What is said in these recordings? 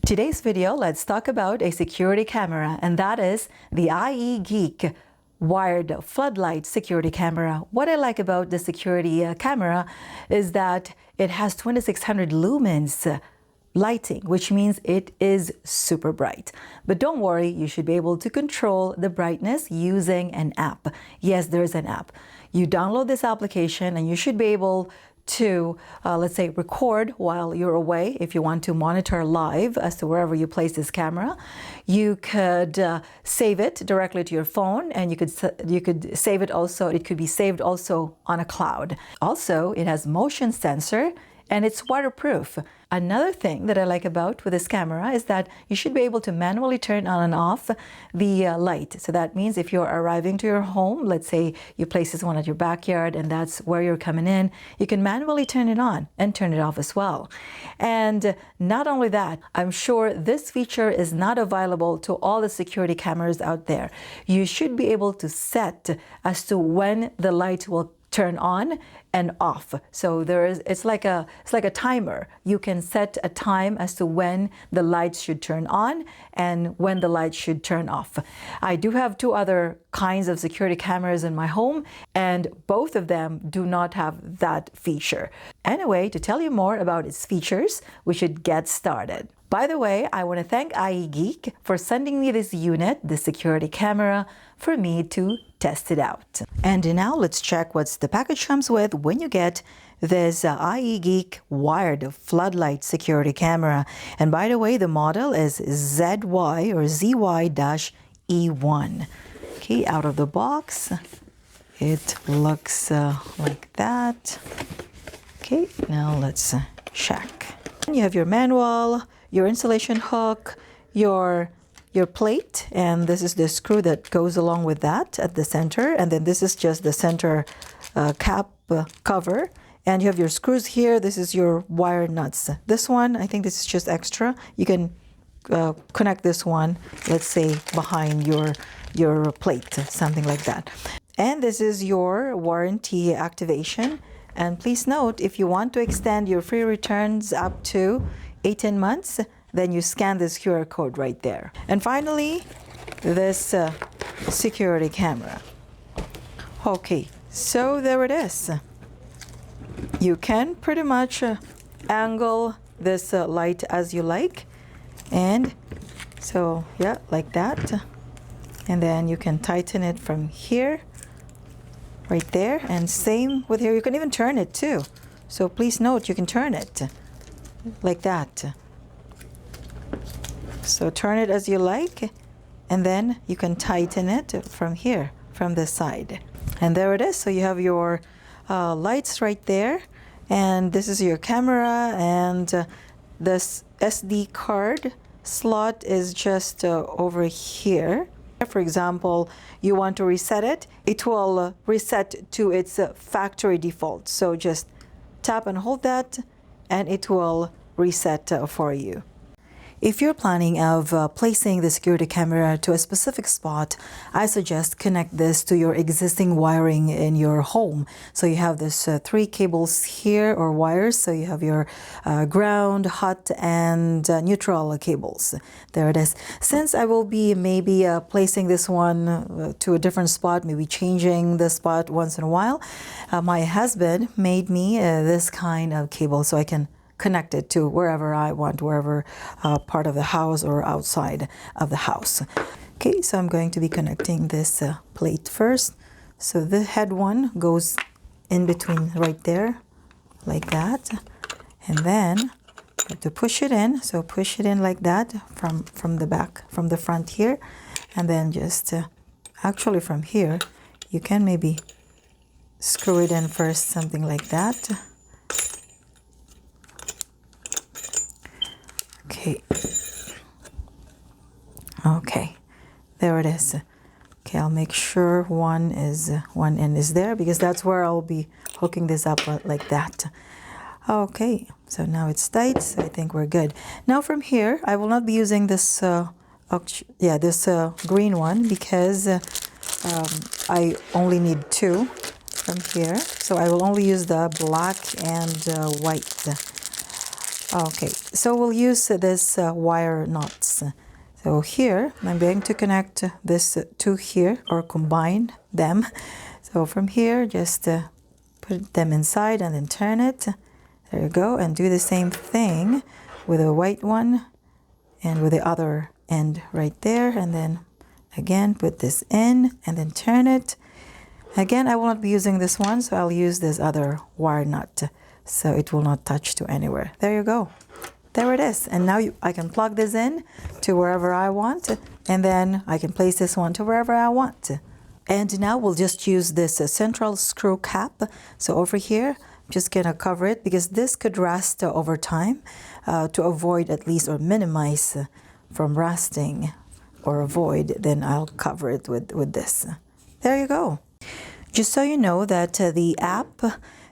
Today's video, let's talk about a security camera, and that is the IEGEEK wired floodlight security camera. What I like about the security camera is that it has 2600 lumens lighting, which means it is super bright. But don't worry, you should be able to control the brightness using an app. Yes, there's an app. You download this application and you should be able to, let's say, record while you're away. If you want to monitor live as to wherever you place this camera, you could save it directly to your phone, and you could save it also. It could be saved also on a cloud. Also, it has motion sensor and it's waterproof. Another thing that I like about with this camera is that you should be able to manually turn on and off the light. So that means if you're arriving to your home, let's say you place this one at your backyard and that's where you're coming in, you can manually turn it on and turn it off as well. And not only that, I'm sure this feature is not available to all the security cameras out there. You should be able to set as to when the light will turn on and off. So it's like a timer. You can set a time as to when the lights should turn on and when the lights should turn off. I do have two other kinds of security cameras in my home, and both of them do not have that feature. Anyway, to tell you more about its features, we should get started. By the way, I want to thank IEGEEK for sending me this unit, the security camera, for me to test it out. And now let's check what the package comes with when you get this IEGEEK wired floodlight security camera. And by the way, the model is ZY or ZY-E1. Okay, out of the box, it looks like that. Okay, now let's check. You have your manual, your installation hook, your plate, and this is the screw that goes along with that at the center, and then this is just the center cap cover, and you have your screws here. This is your wire nuts. This one, I think this is just extra. You can connect this one, let's say, behind your plate, something like that. And this is your warranty activation. And please note, if you want to extend your free returns up to 18 months, then you scan this QR code right there. And finally, this security camera. Okay, so there it is. You can pretty much angle this light as you like. And so, yeah, like that. And then you can tighten it from here, right there. And same with here. You can even turn it too. So please note, you can turn it like that. So turn it as you like, and then you can tighten it from here, from this side. And there it is. So you have your lights right there, and this is your camera, and this SD card slot is just over here. For example, you want to reset it, it will reset to its factory default. So just tap and hold that, and it will reset for you. If you're planning of placing the security camera to a specific spot, I suggest connect this to your existing wiring in your home. So you have this 3 cables here, or wires. So you have your ground, hot, and neutral cables. There it is. Since I will be maybe placing this one to a different spot, maybe changing the spot once in a while, my husband made me this kind of cable so I can connect it to wherever I want, wherever part of the house or outside of the house. Okay, so I'm going to be connecting this plate first. So the head one goes in between right there, like that. And then to push it in, so push it in like that from the back, from the front here. And then just actually from here, you can maybe screw it in first, something like that. Okay, there it is. Okay, I'll make sure one end is there, because that's where I'll be hooking this up like that. Okay, so now it's tight, so I think we're good. Now from here, I will not be using this green one, because I only need 2 from here. So I will only use the black and white. Okay, so we'll use this wire nuts. So here, I'm going to connect this two here, or combine them. So from here, just put them inside and then turn it. There you go, and do the same thing with a white one and with the other end right there. And then again, put this in and then turn it. Again, I will not be using this one, so I'll use this other wire nut so it will not touch to anywhere. There you go. There it is. And now I can plug this in to wherever I want, and then I can place this one to wherever I want. And now we'll just use this central screw cap. So over here, I'm just gonna cover it because this could rust over time to avoid at least or minimize from rusting or avoid, then I'll cover it with this. There you go. Just so you know that the app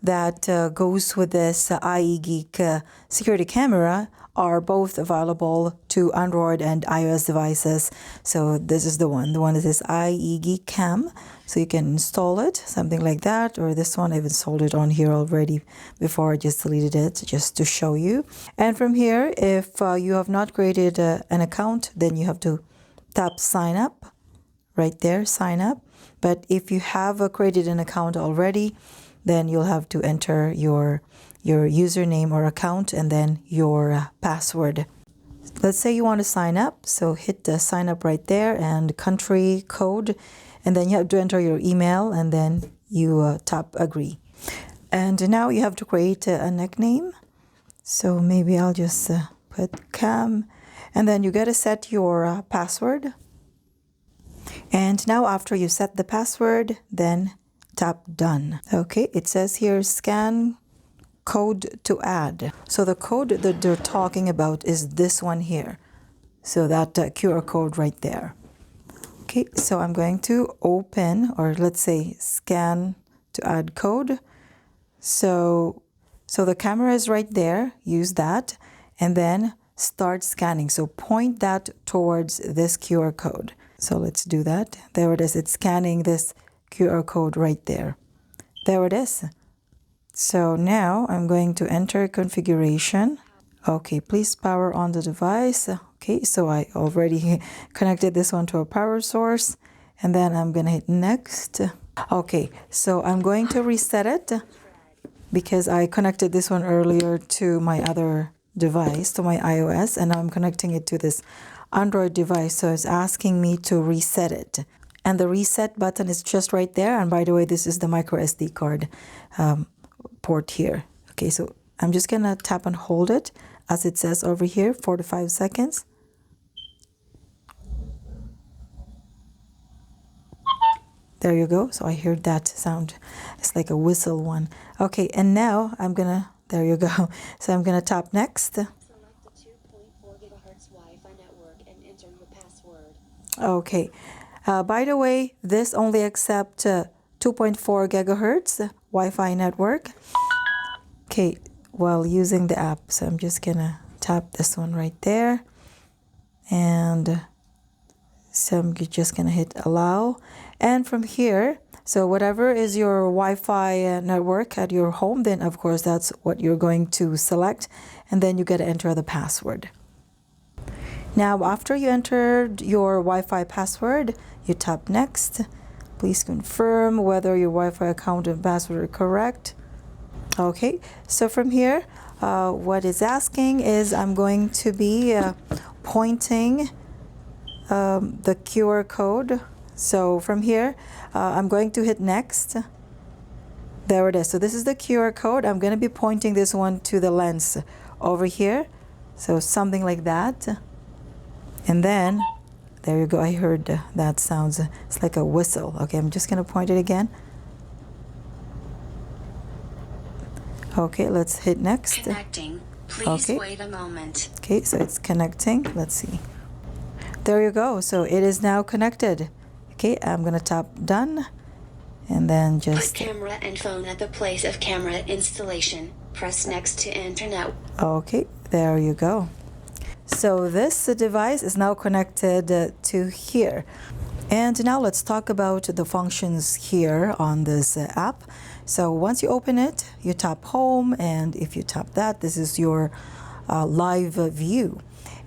that goes with this IEgeek security camera are both available to Android and iOS devices. So this is the one. The one that is IEGEEKcam. So you can install it, something like that. Or this one, I've installed it on here already before I just deleted it, just to show you. And from here, if you have not created an account, then you have to tap sign up. Right there, sign up. But if you have created an account already, then you'll have to enter your username or account and then your password. Let's say you want to sign up, so hit the sign up right there and country code, and then you have to enter your email and then you tap agree. And now you have to create a nickname. So maybe I'll just put Cam, and then you got to set your password. And now after you set the password, then tap done. Okay, it says here scan code to add. So the code that they're talking about is this one here. So that QR code right there. Okay, so I'm going to open, or let's say scan to add code. So the camera is right there, use that, and then start scanning. So point that towards this QR code. So let's do that. There it is. It's scanning this QR code right there. There it is. So now I'm going to enter configuration. Okay, please power on the device. Okay, so I already connected this one to a power source, and then I'm going to hit next. Okay, so I'm going to reset it because I connected this one earlier to my other device, to my iOS, and now I'm connecting it to this Android device, so it's asking me to reset it. And the reset button is just right there. And by the way, this is the micro SD card port here. Okay, so I'm just gonna tap and hold it as it says over here, 4 to 5 seconds. There you go. So I heard that sound. It's like a whistle one. Okay, and now I'm gonna, there you go. So I'm gonna tap next. Select the 2.4 gigahertz Wi-Fi network and enter your password. Okay. By the way, this only accepts 2.4 gigahertz Wi-Fi network. Okay, while using the app. So I'm just gonna tap this one right there. And so I'm just gonna hit allow. And from here, so whatever is your Wi-Fi network at your home, then of course that's what you're going to select. And then you gotta enter the password. Now, after you entered your Wi-Fi password, you tap next. Please confirm whether your Wi-Fi account and password are correct. Okay, so from here, what it's asking is I'm going to be pointing the QR code. So from here, I'm going to hit next. There it is. So this is the QR code. I'm going to be pointing this one to the lens over here. So something like that. And then, there you go. I heard that sounds, it's like a whistle. Okay, I'm just going to point it again. Okay, let's hit next. Connecting. Please wait a moment. Okay, so it's connecting. Let's see. There you go. So it is now connected. Okay, I'm going to tap done. And then just... Put camera and phone at the place of camera installation. Press next to internet. Okay, there you go. So this device is now connected to here. And now let's talk about the functions here on this app. So once you open it, you tap home, and if you tap that, this is your live view.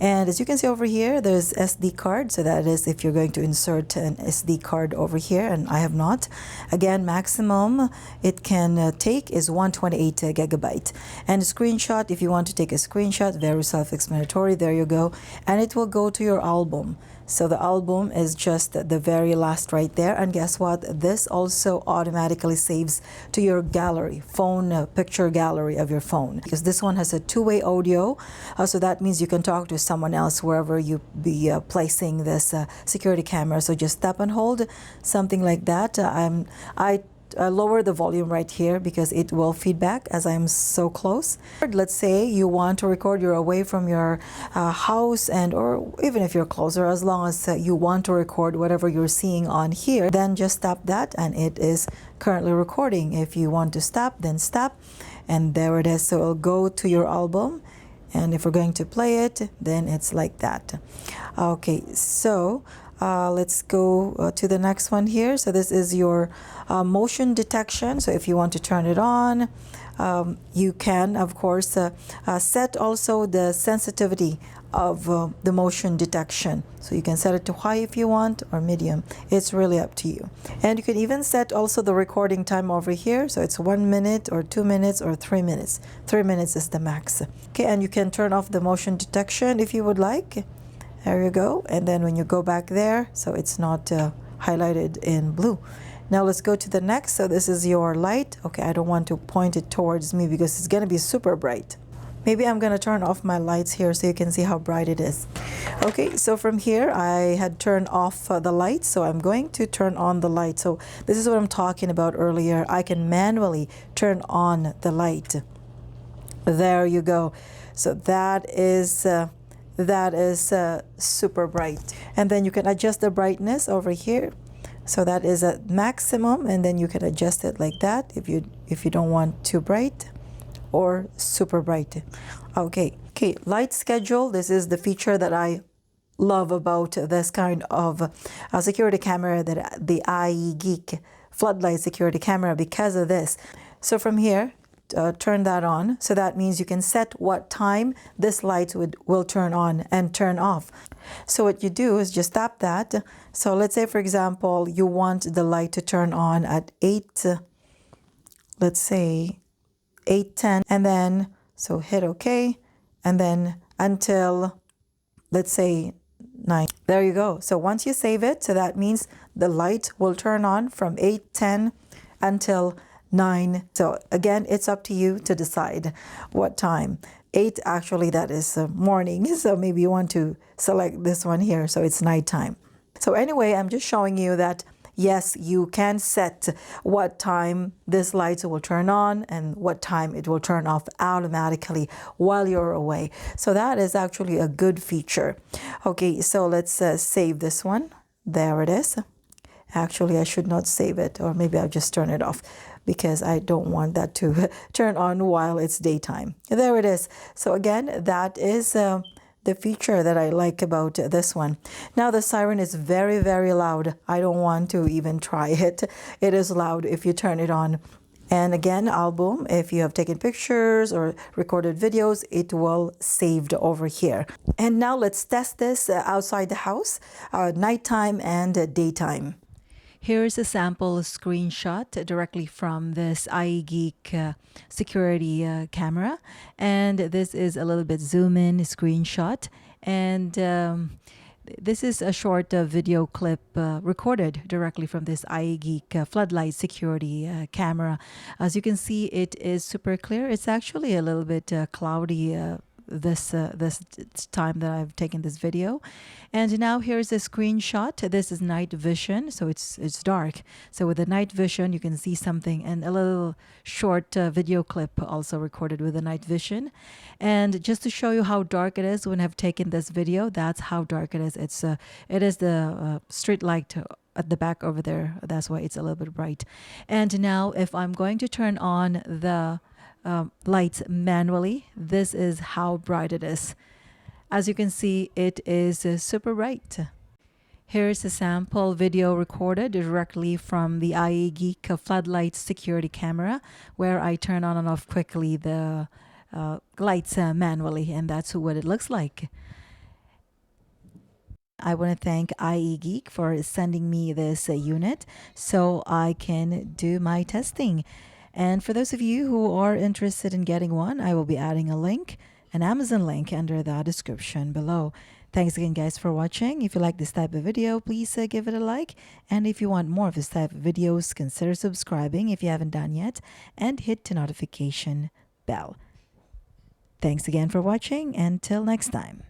And as you can see over here, there's SD card. So that is if you're going to insert an SD card over here, and I have not. Again, maximum it can take is 128 gigabyte. And a screenshot, if you want to take a screenshot, very self-explanatory. There you go. And it will go to your album. So the album is just the very last right there. And guess what? This also automatically saves to your gallery, phone picture gallery of your phone. Because this one has a two-way audio. So that means you can talk to someone else wherever you be placing this security camera. So just tap and hold, something like that. I lower the volume right here because it will feedback as I'm so close. Let's say you want to record, you're away from your house, and or even if you're closer, as long as you want to record whatever you're seeing on here, then just tap that and it is currently recording. If you want to stop, then stop, and there it is. So it'll go to your album, and if we're going to play it, then it's like that. Okay, so let's go to the next one here. So this is your motion detection. So if you want to turn it on, you can, of course, set also the sensitivity of the motion detection. So you can set it to high if you want, or medium. It's really up to you. And you can even set also the recording time over here. So it's 1 minute or 2 minutes or 3 minutes. 3 minutes is the max. Okay, and you can turn off the motion detection if you would like. There you go. And then when you go back there, so it's not highlighted in blue. Now let's go to the next. So this is your light. Okay, I don't want to point it towards me because it's going to be super bright. Maybe I'm going to turn off my lights here so you can see how bright it is. Okay, so from here I had turned off the lights, so I'm going to turn on the light. So this is what I'm talking about earlier. I can manually turn on the light. There you go. So that is super bright. And then you can adjust the brightness over here. So that is at maximum, and then you can adjust it like that if you don't want too bright or super bright. Okay, light schedule. This is the feature that I love about this kind of security camera, that the IEGEEK Floodlight security camera, because of this. So from here, turn that on. So that means you can set what time this light will turn on and turn off. So what you do is just tap that. So let's say, for example, you want the light to turn on at 8, let's say 8:10, and then so hit OK, and then until, let's say, 9. There you go. So once you save it, so that means the light will turn on from 8:10 until 9. So again, it's up to you to decide what time. 8, actually, that is morning. So maybe you want to select this one here. So it's nighttime. So anyway, I'm just showing you that, yes, you can set what time this light will turn on and what time it will turn off automatically while you're away. So that is actually a good feature. Okay, so let's save this one. There it is. Actually, I should not save it, or maybe I'll just turn it off, because I don't want that to turn on while it's daytime. There it is. So again, that is the feature that I like about this one. Now the siren is very, very loud. I don't want to even try it. It is loud if you turn it on. And again, album, if you have taken pictures or recorded videos, it will saved over here. And now let's test this outside the house, nighttime and daytime. Here is a sample screenshot directly from this IEGEEK security camera. And this is a little bit zoom in screenshot. And this is a short video clip recorded directly from this IEGEEK Floodlight security camera. As you can see, it is super clear. It's actually a little bit cloudy this time that I've taken this video. And now here's a screenshot. This is night vision, so it's dark. So with the night vision, you can see something, and a little short video clip also recorded with the night vision. And just to show you how dark it is when I've taken this video, that's how dark it is. It is the street light at the back over there. That's why it's a little bit bright. And now if I'm going to turn on the lights manually, this is how bright it is. As you can see, it is super bright. Here's a sample video recorded directly from the IEGEEK Floodlight security camera, where I turn on and off quickly the lights manually, and that's what it looks like. I want to thank IEgeek for sending me this unit so I can do my testing. And for those of you who are interested in getting one, I will be adding a link, an Amazon link, under the description below. Thanks again, guys, for watching. If you like this type of video, please give it a like. And if you want more of this type of videos, consider subscribing if you haven't done yet, and hit the notification bell. Thanks again for watching. Until next time.